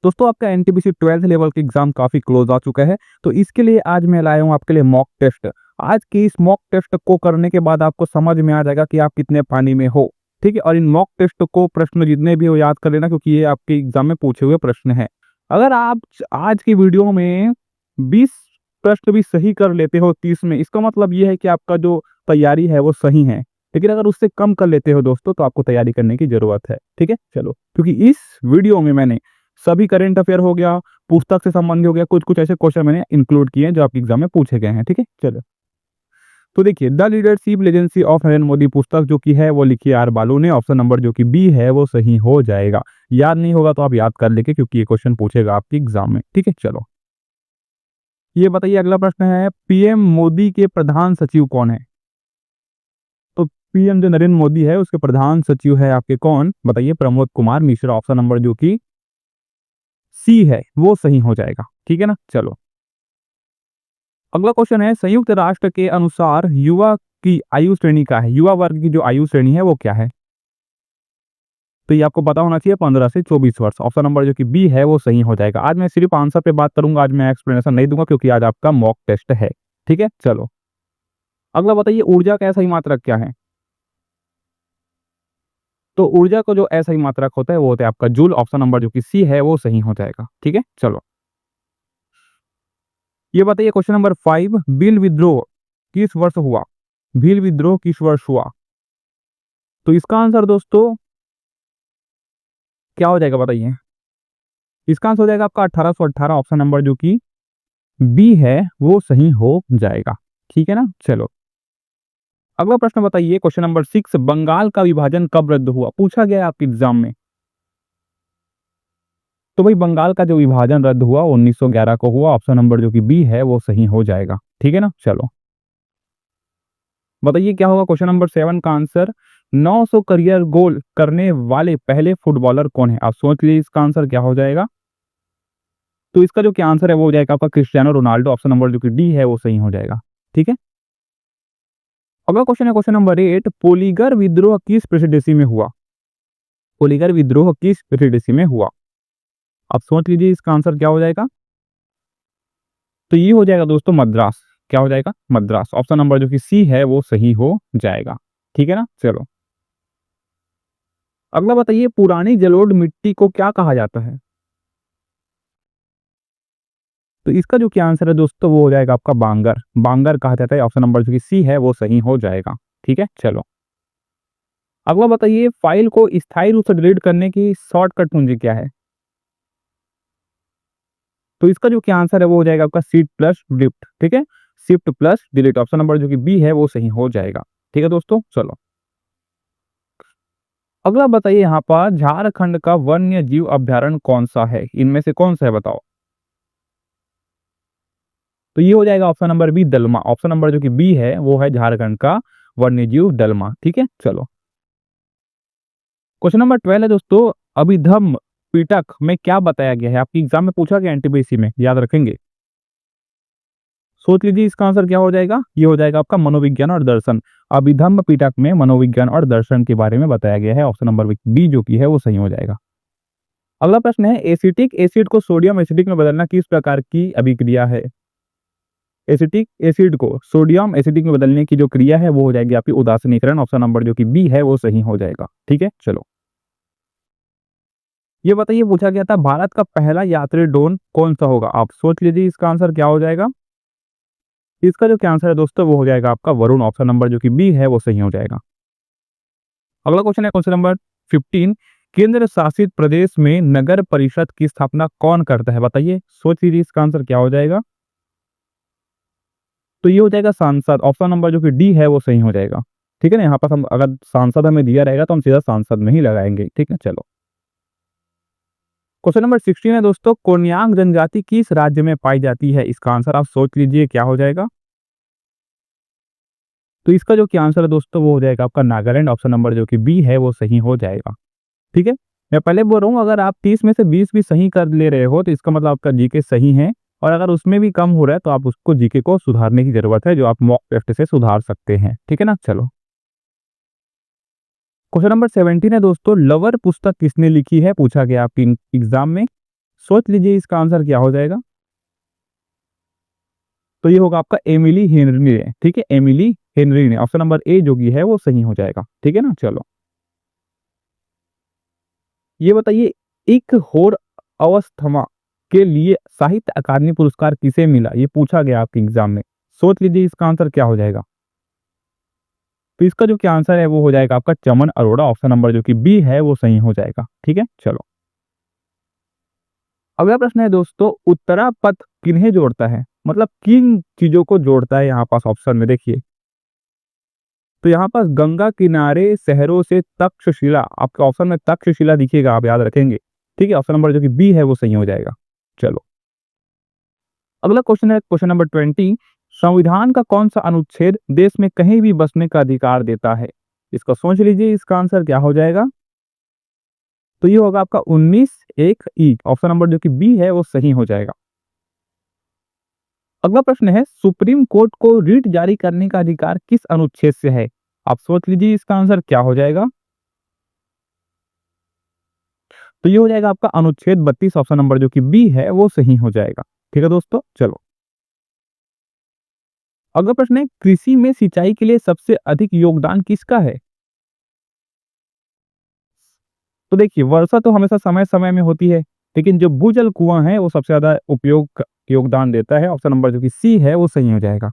दोस्तों आपका NTPC 12th level का एग्जाम काफी क्लोज आ चुका है, तो इसके लिए आज मैं लाया हूँ आपके लिए मॉक टेस्ट। आज की इस मॉक टेस्ट को करने के बाद आपको समझ में आ जाएगा कि आप कितने पानी में हो। ठीक है, और इन मॉक टेस्ट को प्रश्न जितने भी हो याद कर लेना, क्योंकि ये आपके एग्जाम में पूछे हुए प्रश्न है। अगर आप आज की वीडियो में 20 प्रश्न भी सही कर लेते हो 30 में, इसका मतलब ये है कि आपका जो तैयारी है वो सही है। लेकिन अगर उससे कम कर लेते हो दोस्तों, तो आपको तैयारी करने की जरूरत है। ठीक है, चलो, क्योंकि इस वीडियो में मैंने सभी करंट अफेयर हो गया, पुस्तक से संबंधित हो गया, कुछ कुछ ऐसे क्वेश्चन मैंने इंक्लूड किए हैं जो आपके एग्जाम में पूछे गए हैं। ठीक है, चलो, तो देखिए, the leadership legacy of Narendra Modi पुस्तक जो की है वो लिखी आर बालू ने। ऑप्शन नंबर जो कि बी है वो सही हो जाएगा। याद नहीं होगा तो आप याद कर लेंगे, क्योंकि ये क्वेश्चन पूछेगा आपके एग्जाम में। ठीक है, चलो, ये बताइए, अगला प्रश्न है, पीएम मोदी के प्रधान सचिव कौन है? तो पीएम जो नरेंद्र मोदी है उसके प्रधान सचिव है आपके कौन? बताइए, प्रमोद कुमार मिश्रा। ऑप्शन नंबर जो कि सी है वो सही हो जाएगा। ठीक है ना, चलो, अगला क्वेश्चन है, संयुक्त राष्ट्र के अनुसार युवा की आयु श्रेणी क्या है? युवा वर्ग की जो आयु श्रेणी है वो क्या है? तो ये आपको पता होना चाहिए, 15 से 24 वर्ष। ऑप्शन नंबर जो कि बी है वो सही हो जाएगा। आज मैं सिर्फ आंसर पे बात करूंगा, आज मैं एक्सप्लेनेशन नहीं दूंगा, क्योंकि आज आपका मॉक टेस्ट है। ठीक है, चलो, अगला बताइए, ऊर्जा का सही मात्रक क्या है? तो ऊर्जा को जो ऐसा ही मात्रक होता है वो होता है आपका जूल। ऑप्शन नंबर जो कि सी है वो सही हो जाएगा। ठीक है, चलो, ये बताइए, क्वेश्चन नंबर 5, भील विद्रोह किस वर्ष हुआ? भील विद्रोह किस वर्ष हुआ? तो इसका आंसर दोस्तों क्या हो जाएगा बताइए? इसका आंसर हो जाएगा आपका 1818। ऑप्शन नंबर जो कि बी है वो सही हो जाएगा। ठीक है ना, चलो, अगला प्रश्न बताइए, क्वेश्चन नंबर 6, बंगाल का विभाजन कब रद्द हुआ? पूछा गया है आपके एग्जाम में। तो भाई, बंगाल का जो विभाजन रद्द हुआ 1911 को हुआ। ऑप्शन नंबर जो कि बी है वो सही हो जाएगा। ठीक है ना, चलो, बताइए क्या होगा क्वेश्चन नंबर 7 का आंसर? 900 करियर गोल करने वाले पहले फुटबॉलर कौन है? आप सोच लीजिए इसका आंसर क्या हो जाएगा। तो इसका जो क्या आंसर है वो हो जाएगा आपका क्रिस्टियानो रोनाल्डो। ऑप्शन नंबर जो कि डी है वो सही हो जाएगा। ठीक है, अगला क्वेश्चन है क्वेश्चन नंबर 8, पोलीगर विद्रोह किस प्रेसिडेंसी में हुआ? पोलीगर विद्रोह किस प्रेसिडेंसी में हुआ? आप सोच लीजिए इसका आंसर क्या हो जाएगा। तो ये हो जाएगा दोस्तों मद्रास। क्या हो जाएगा? मद्रास। ऑप्शन नंबर जो कि सी है वो सही हो जाएगा। ठीक है ना, चलो, अगला बताइए, पुरानी जलोढ़ मिट्टी को क्या कहा जाता है? तो इसका जो क्या आंसर है दोस्तों वो हो जाएगा आपका बांगर। बांगर कहा जाता है। ऑप्शन नंबर जो कि सी है वो सही हो जाएगा। ठीक है, चलो, अगला बताइए, फाइल को स्थायी रूप से डिलीट करने की शॉर्टकट कुंजी क्या है? तो इसका जो क्या आंसर है वो हो जाएगा आपका शिफ्ट प्लस डिलीट। ठीक है, shift plus delete. Option number जो कि बी है वो सही हो जाएगा। ठीक है दोस्तों, चलो, अगला बताइए, यहाँ पर झारखंड का वन्य जीव अभ्यारण्य कौन सा है? इनमें से कौन सा है बताओ। तो ये हो जाएगा ऑप्शन नंबर बी, दलमा। ऑप्शन नंबर जो कि बी है वो है झारखंड का वन्य जीव दलमा। ठीक है, चलो, क्वेश्चन नंबर 12 है दोस्तों, अभिधम्म पिटक में क्या बताया गया है? आपकी एग्जाम में पूछा गया, एनटीपीसी में, याद रखेंगे। सोच लीजिए इसका आंसर क्या हो जाएगा। ये हो जाएगा आपका मनोविज्ञान और दर्शन। अभिधम्म पिटक में मनोविज्ञान और दर्शन के बारे में बताया गया है। ऑप्शन नंबर बी जो की है वो सही हो जाएगा। अगला प्रश्न है, एसिटिक एसिड को सोडियम एसिडिक में बदलना किस प्रकार की अभिक्रिया है? एसिटिक एसिड को सोडियम एसिडिक में बदलने की जो क्रिया है वो हो जाएगी आपकी उदासीनीकरण। ऑप्शन नंबर जो कि बी है वो सही हो जाएगा। ठीक है, चलो, ये बताइए, पूछा गया था भारत का पहला यात्री ड्रोन कौन सा होगा? आप सोच लीजिए इसका आंसर क्या हो जाएगा। इसका जो क्या आंसर है दोस्तों वो हो जाएगा आपका वरुण। ऑप्शन नंबर जो कि बी है वो सही हो जाएगा। अगला क्वेश्चन है क्वेश्चन नंबर 15, केंद्र शासित प्रदेश में नगर परिषद की स्थापना कौन करता है? बताइए, सोच लीजिए इसका आंसर क्या हो जाएगा। तो ये हो जाएगा सांसद। ऑप्शन नंबर जो कि डी है वो सही हो जाएगा। ठीक है ना, यहाँ पर हम अगर सांसद हमें दिया रहेगा तो हम सीधा सांसद में ही लगाएंगे। ठीक है, चलो, क्वेश्चन नंबर 16 है दोस्तों, कोन्याक जनजाति किस राज्य में पाई जाती है? इसका आंसर आप सोच लीजिए क्या हो जाएगा। तो इसका जो क्या आंसर है दोस्तों वो हो जाएगा आपका नागालैंड। ऑप्शन नंबर जो कि बी है वो सही हो जाएगा। ठीक है, मैं पहले बोल रहा हूँ, अगर आप 30 में से 20 भी सही कर ले रहे हो तो इसका मतलब आपका जीके सही है, और अगर उसमें भी कम हो रहा है तो आप उसको जीके को सुधारने की जरूरत है, जो आप मॉक टेस्ट से सुधार सकते हैं। ठीक है ना, चलो, क्वेश्चन नंबर 17 है दोस्तों, लवर पुस्तक किसने लिखी है? पूछा गया आपके एग्जाम में। सोच लीजिए इसका आंसर क्या हो जाएगा। तो ये होगा आपका एमिली हेनरी ने, ठीक है, एमिली हेनरी ने। ऑप्शन नंबर ए जो कि है वो सही हो जाएगा, ठीक है ना। चलो ये बताइए, एक होर अवस्थमा के लिए साहित्य अकादमी पुरस्कार किसे मिला, ये पूछा गया आपके एग्जाम में। सोच लीजिए इसका आंसर क्या हो जाएगा। तो इसका जो क्या आंसर है वो हो जाएगा आपका चमन अरोड़ा। ऑप्शन नंबर जो कि बी है वो सही हो जाएगा, ठीक है। चलो अगला प्रश्न है दोस्तों, उत्तरा पथ किन्हें जोड़ता है, मतलब किन चीजों को जोड़ता है यहाँ पास ऑप्शन में देखिए। तो यहाँ पास गंगा किनारे शहरों से तक्षशिला, आपके ऑप्शन में तक्षशिला दिखेगा, आप याद रखेंगे, ठीक है। ऑप्शन नंबर जो कि बी है वो सही हो जाएगा। चलो अगला क्वेश्चन है क्वेश्चन नंबर 20, संविधान का कौन सा अनुच्छेद देश में कहीं भी बसने का अधिकार देता है। इसको सोच लीजिए, इसका आंसर क्या हो जाएगा। तो ये होगा आपका 19(1)(e), ऑप्शन नंबर जो कि बी है वो सही हो जाएगा। अगला प्रश्न है, सुप्रीम कोर्ट को रिट जारी करने का अधिकार किस अनुच्छेद से है। आप सोच लीजिए इसका आंसर क्या हो जाएगा। तो ये हो जाएगा आपका अनुच्छेद 32, ऑप्शन नंबर जो कि बी है वो सही हो जाएगा, ठीक है दोस्तों। चलो अगला प्रश्न है, कृषि में सिंचाई के लिए सबसे अधिक योगदान किसका है। तो देखिए वर्षा तो हमेशा समय समय में होती है, लेकिन जो भूजल कुआं है वो सबसे ज्यादा योगदान देता है। ऑप्शन नंबर जो कि सी है वो सही हो जाएगा।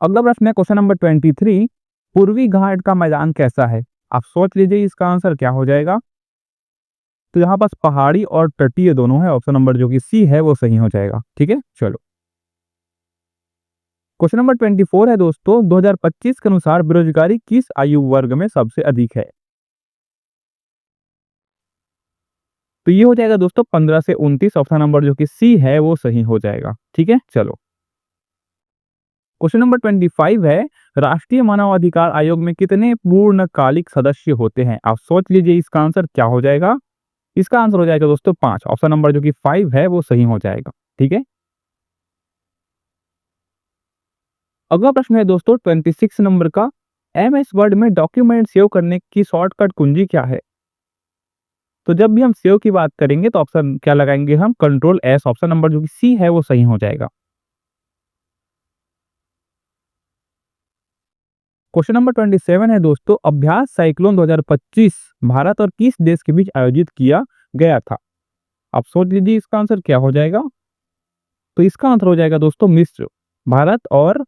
अगला प्रश्न है क्वेश्चन नंबर 23, पूर्वी घाट का मैदान कैसा है। आप सोच लीजिए इसका आंसर क्या हो जाएगा। तो यहाँ पास पहाड़ी और तटीय दोनों है, ऑप्शन नंबर जो कि सी है वो सही हो जाएगा, ठीक है। चलो क्वेश्चन नंबर 24 है दोस्तों, 2025 के अनुसार बेरोजगारी किस आयु वर्ग में सबसे अधिक है। तो ये हो जाएगा दोस्तों 15 से 29, ऑप्शन नंबर जो कि सी है वो सही हो जाएगा, ठीक है। चलो क्वेश्चन नंबर 25 है, राष्ट्रीय मानवाधिकार आयोग में कितने पूर्णकालिक सदस्य होते हैं। आप सोच लीजिए इसका आंसर क्या हो जाएगा। इसका आंसर हो जाएगा दोस्तों 5, ऑप्शन नंबर जो कि 5 है वो सही हो जाएगा, ठीक है। अगला प्रश्न है दोस्तों 26 नंबर का, MS वर्ड में डॉक्यूमेंट सेव करने की शॉर्टकट कुंजी क्या है। तो जब भी हम सेव की बात करेंगे तो ऑप्शन क्या लगाएंगे हम, Ctrl+S, ऑप्शन नंबर जो कि सी है वो सही हो जाएगा। क्वेश्चन नंबर 27 है दोस्तों, अभ्यास साइक्लोन 2025 भारत और किस देश के बीच आयोजित किया गया था। आप सोच लीजिए इसका आंसर क्या हो जाएगा। तो इसका आंसर हो जाएगा दोस्तों मिस्र। भारत और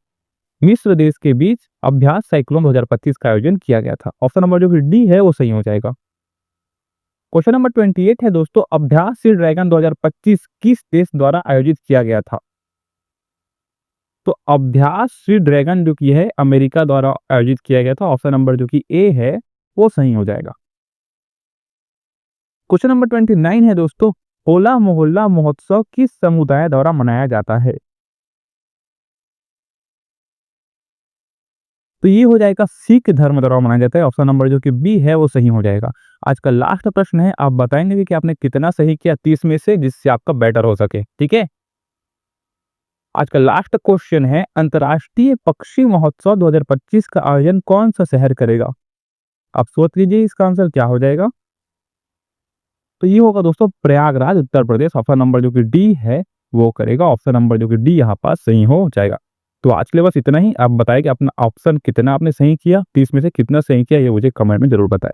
मिस्र देश के बीच अभ्यास साइक्लोन 2025 का आयोजन किया गया था। ऑप्शन नंबर जो कि डी है वो सही हो जाएगा। क्वेश्चन नंबर 28 है दोस्तों, अभ्यास सी ड्रैगन 2025 किस देश द्वारा आयोजित किया गया था। तो अभ्यास सी ड्रैगन जो की है अमेरिका द्वारा आयोजित किया गया था। ऑप्शन नंबर जो कि ए है वो सही हो जाएगा। क्वेश्चन नंबर 29 है दोस्तों, होला मोहल्ला महोत्सव किस समुदाय द्वारा मनाया जाता है। तो ये हो जाएगा सिख धर्म द्वारा मनाया जाता है। ऑप्शन नंबर जो कि बी है वो सही हो जाएगा। आज का लास्ट प्रश्न है, आप बताएंगे कि आपने कितना सही किया 30 में से, जिससे आपका बेटर हो सके, ठीक है। आज का लास्ट क्वेश्चन है, अंतर्राष्ट्रीय पक्षी महोत्सव 2025 का आयोजन कौन सा शहर करेगा। आप सोच लीजिए इसका आंसर क्या हो जाएगा। तो ये होगा दोस्तों प्रयागराज, उत्तर प्रदेश। ऑप्शन नंबर जो कि डी है वो करेगा। ऑप्शन नंबर जो कि डी यहाँ पास सही हो जाएगा। तो आज के लिए बस इतना ही। आप बताएं कि अपना ऑप्शन कितना आपने सही किया, 30 में से कितना सही किया, ये मुझे कमेंट में जरूर बताएं।